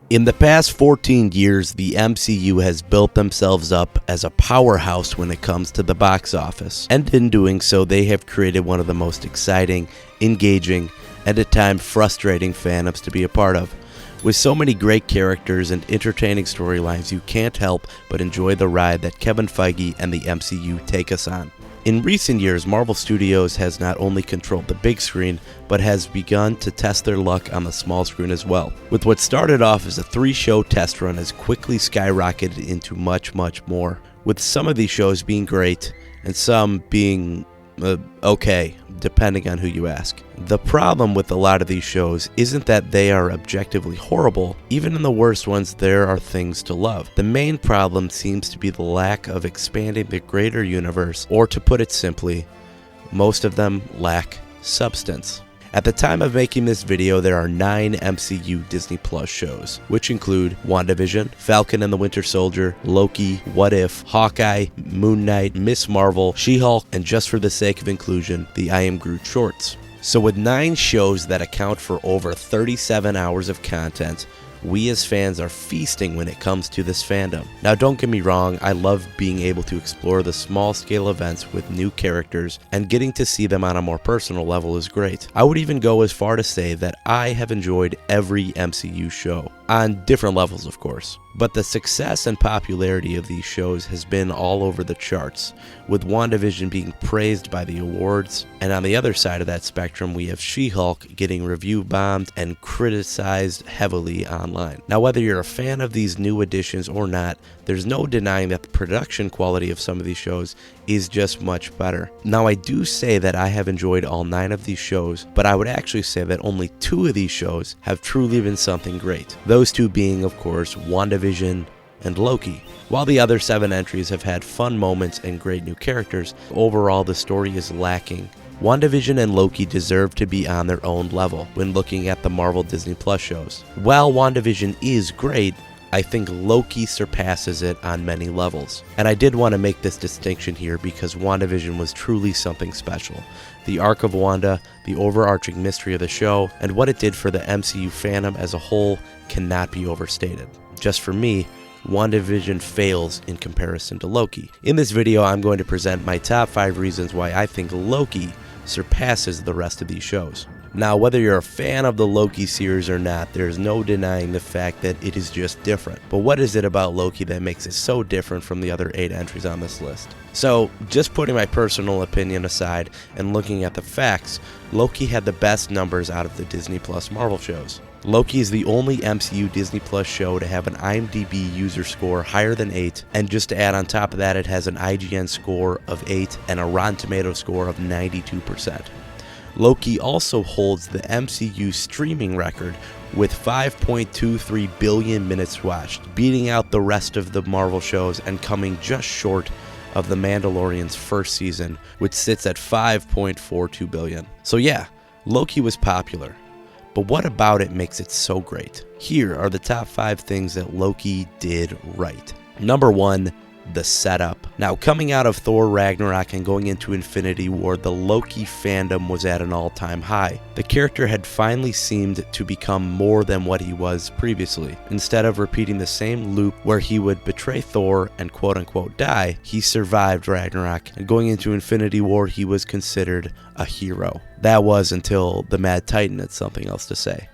In the past 14 years, the MCU has built themselves up as a powerhouse when it comes to the box office, and in doing so, they have created one of the most exciting, engaging, and at times frustrating fandoms to be a part of. With so many great characters and entertaining storylines, you can't help but enjoy the ride that Kevin Feige and the MCU take us on. In recent years, Marvel Studios has not only controlled the big screen, but has begun to test their luck on the small screen as well. With what started off as a 3-show test run has quickly skyrocketed into much more, with some of these shows being great and some being okay, depending on who you ask. The problem with a lot of these shows isn't that they are objectively horrible. Even in the worst ones, there are things to love. The main problem seems to be the lack of expanding the greater universe, or to put it simply, most of them lack substance. At the time of making this video, there are 9 MCU Disney Plus shows, which include WandaVision, Falcon and the Winter Soldier, Loki, What If, Hawkeye, Moon Knight, Miss Marvel, She-Hulk, and just for the sake of inclusion, the I Am Groot shorts. So with 9 shows that account for over 37 hours of content, we as fans are feasting when it comes to this fandom. Now don't get me wrong, I love being able to explore the small scale events with new characters, and getting to see them on a more personal level is great. I would even go as far to say that I have enjoyed every MCU show, on different levels of course. But the success and popularity of these shows has been all over the charts, with WandaVision being praised by the awards, and on the other side of that spectrum we have She-Hulk getting review bombed and criticized heavily online. Now whether you're a fan of these new additions or not, there's no denying that the production quality of some of these shows is just much better. Now I do say that I have enjoyed all 9 of these shows, but I would actually say that only 2 of these shows have truly been something great. Those 2 being, of course, WandaVision and Loki. While the other 7 entries have had fun moments and great new characters, overall the story is lacking. WandaVision and Loki deserve to be on their own level when looking at the Marvel Disney Plus shows. While WandaVision is great, I think Loki surpasses it on many levels. And I did want to make this distinction here because WandaVision was truly something special. The arc of Wanda, the overarching mystery of the show, and what it did for the MCU fandom as a whole cannot be overstated. Just for me, WandaVision fails in comparison to Loki. In this video, I'm going to present my top 5 reasons why I think Loki surpasses the rest of these shows. Now, whether you're a fan of the Loki series or not, there's no denying the fact that it is just different. But what is it about Loki that makes it so different from the other 8 entries on this list? So, just putting my personal opinion aside and looking at the facts, Loki had the best numbers out of the Disney Plus Marvel shows. Loki is the only MCU Disney Plus show to have an IMDb user score higher than 8, and just to add on top of that, it has an IGN score of 8 and a Rotten Tomatoes score of 92%. Loki also holds the MCU streaming record with 5.23 billion minutes watched, beating out the rest of the Marvel shows and coming just short of The Mandalorian's first season, which sits at 5.42 billion. So yeah, Loki was popular, but what about it makes it so great? Here are the top 5 things that Loki did right. Number 1, the setup. Now, coming out of Thor Ragnarok and going into Infinity War, the Loki fandom was at an all-time high. The character had finally seemed to become more than what he was previously. Instead of repeating the same loop where he would betray Thor and quote-unquote die, he survived Ragnarok, and going into Infinity War, he was considered a hero. That was until the Mad Titan had something else to say.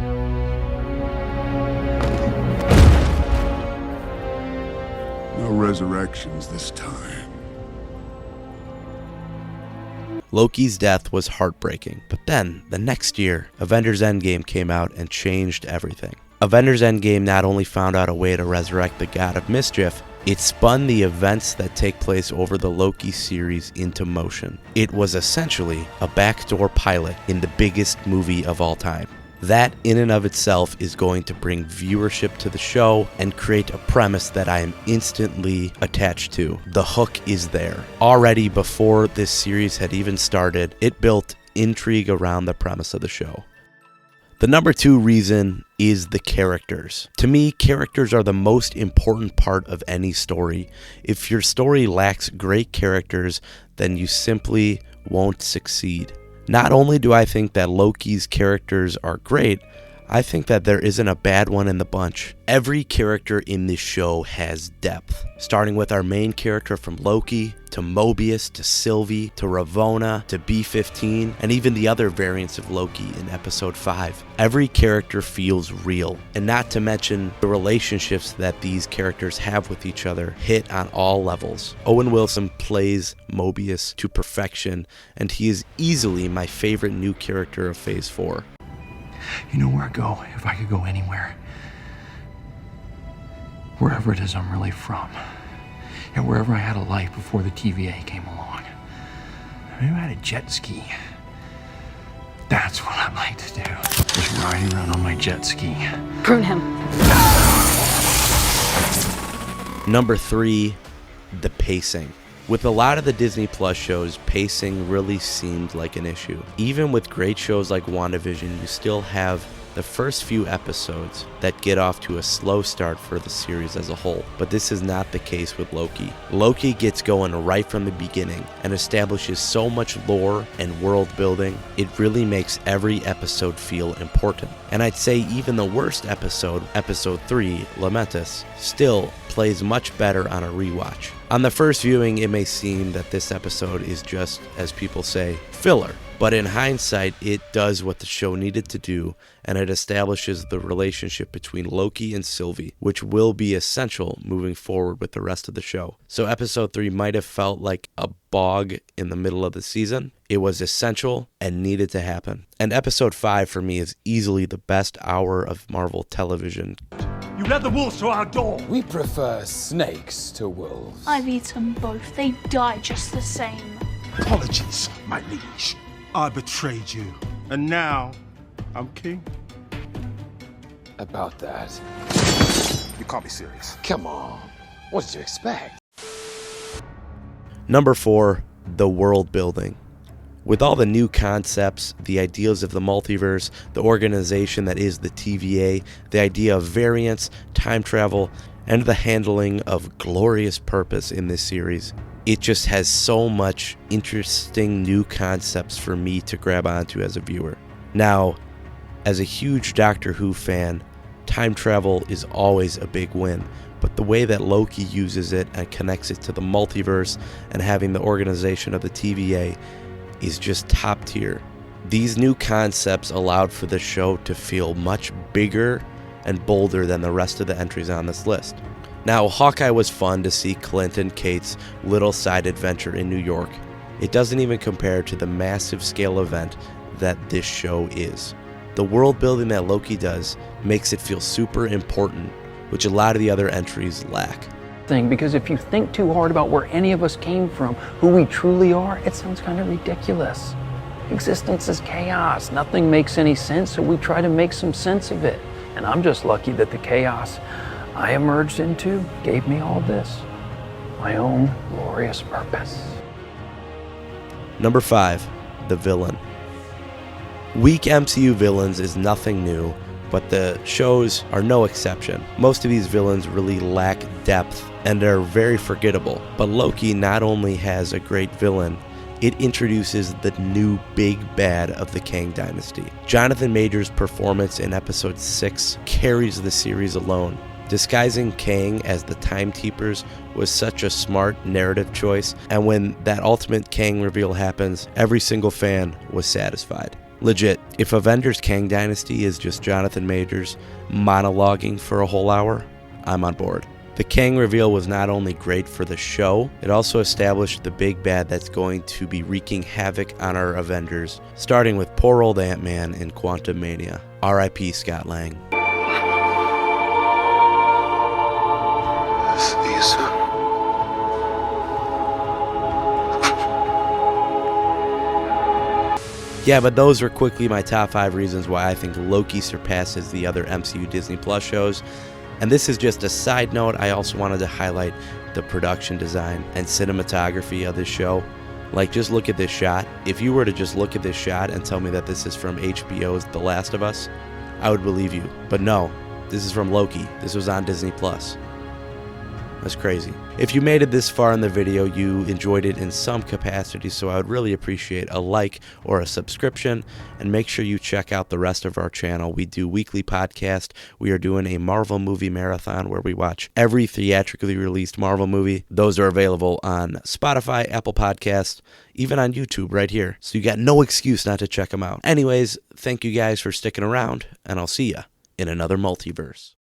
No resurrections this time. Loki's death was heartbreaking, but then, the next year, Avengers Endgame came out and changed everything. Avengers Endgame not only found out a way to resurrect the God of Mischief, it spun the events that take place over the Loki series into motion. It was essentially a backdoor pilot in the biggest movie of all time. That in and of itself is going to bring viewership to the show and create a premise that I am instantly attached to. The hook is there. Already before this series had even started, it built intrigue around the premise of the show. The number 2 reason is the characters. To me, characters are the most important part of any story. If your story lacks great characters, then you simply won't succeed. Not only do I think that Loki's characters are great, I think that there isn't a bad one in the bunch. Every character in this show has depth, starting with our main character from Loki, to Mobius, to Sylvie, to Ravonna, to B-15, and even the other variants of Loki in episode 5. Every character feels real, and not to mention the relationships that these characters have with each other hit on all levels. Owen Wilson plays Mobius to perfection, and he is easily my favorite new character of Phase 4. You know where I go if I could go anywhere? Wherever it is I'm really from. And wherever I had a life before the TVA came along. Maybe I had a jet ski. That's what I'd like to do. Just riding around on my jet ski. Prune him. Number 3, the pacing. With a lot of the Disney Plus shows, pacing really seemed like an issue. Even with great shows like WandaVision, you still have the first few episodes that get off to a slow start for the series as a whole, but this is not the case with Loki. Loki gets going right from the beginning and establishes so much lore and world building, it really makes every episode feel important. And I'd say even the worst episode, episode 3, Lamentus, still plays much better on a rewatch. On the first viewing, it may seem that this episode is just, as people say, filler. But in hindsight, it does what the show needed to do, and it establishes the relationship between Loki and Sylvie, which will be essential moving forward with the rest of the show. So episode 3 might have felt like a bog in the middle of the season. It was essential and needed to happen. And episode 5 for me is easily the best hour of Marvel television. You led the wolves to our door. We prefer snakes to wolves. I've eaten both. They die just the same. Apologies, my liege. I betrayed you, and now I'm king. About that. You can't be serious. Come on. What did you expect? Number 4, the world building. With all the new concepts, the ideas of the multiverse, the organization that is the TVA, the idea of variance, time travel, and the handling of glorious purpose in this series, it just has so much interesting new concepts for me to grab onto as a viewer. Now, as a huge Doctor Who fan, time travel is always a big win, but the way that Loki uses it and connects it to the multiverse and having the organization of the TVA is just top tier. These new concepts allowed for the show to feel much bigger and bolder than the rest of the entries on this list. Now, Hawkeye was fun to see Clint and Kate's little side adventure in New York. It doesn't even compare to the massive scale event that this show is. The world building that Loki does makes it feel super important, which a lot of the other entries lack. Because if you think too hard about where any of us came from, who we truly are, it sounds kind of ridiculous. Existence is chaos. Nothing makes any sense, so we try to make some sense of it. And I'm just lucky that the chaos I emerged into gave me all this. My own glorious purpose. Number 5, the villain. Weak MCU villains is nothing new, but the shows are no exception. Most of these villains really lack depth and are very forgettable. But Loki not only has a great villain, it introduces the new big bad of the Kang Dynasty. Jonathan Majors' performance in episode 6 carries the series alone. Disguising Kang as the Timekeepers was such a smart narrative choice, and when that ultimate Kang reveal happens, every single fan was satisfied. Legit, if Avengers Kang Dynasty is just Jonathan Majors monologuing for a whole hour, I'm on board. The Kang reveal was not only great for the show, it also established the big bad that's going to be wreaking havoc on our Avengers, starting with poor old Ant-Man in Quantumania. R.I.P. Scott Lang. Yeah, but those were quickly my top 5 reasons why I think Loki surpasses the other MCU Disney Plus shows. And this is just a side note. I also wanted to highlight the production design and cinematography of this show. Like, just look at this shot. If you were to just look at this shot and tell me that this is from HBO's The Last of Us, I would believe you. But no, this is from Loki. This was on Disney Plus. That's crazy. If you made it this far in the video, you enjoyed it in some capacity, so I would really appreciate a like or a subscription, and make sure you check out the rest of our channel. We do weekly podcast. We are doing a Marvel movie marathon where we watch every theatrically released Marvel movie. Those are available on Spotify, Apple Podcasts, even on YouTube right here. So you got no excuse not to check them out. Anyways, thank you guys for sticking around, and I'll see ya in another multiverse.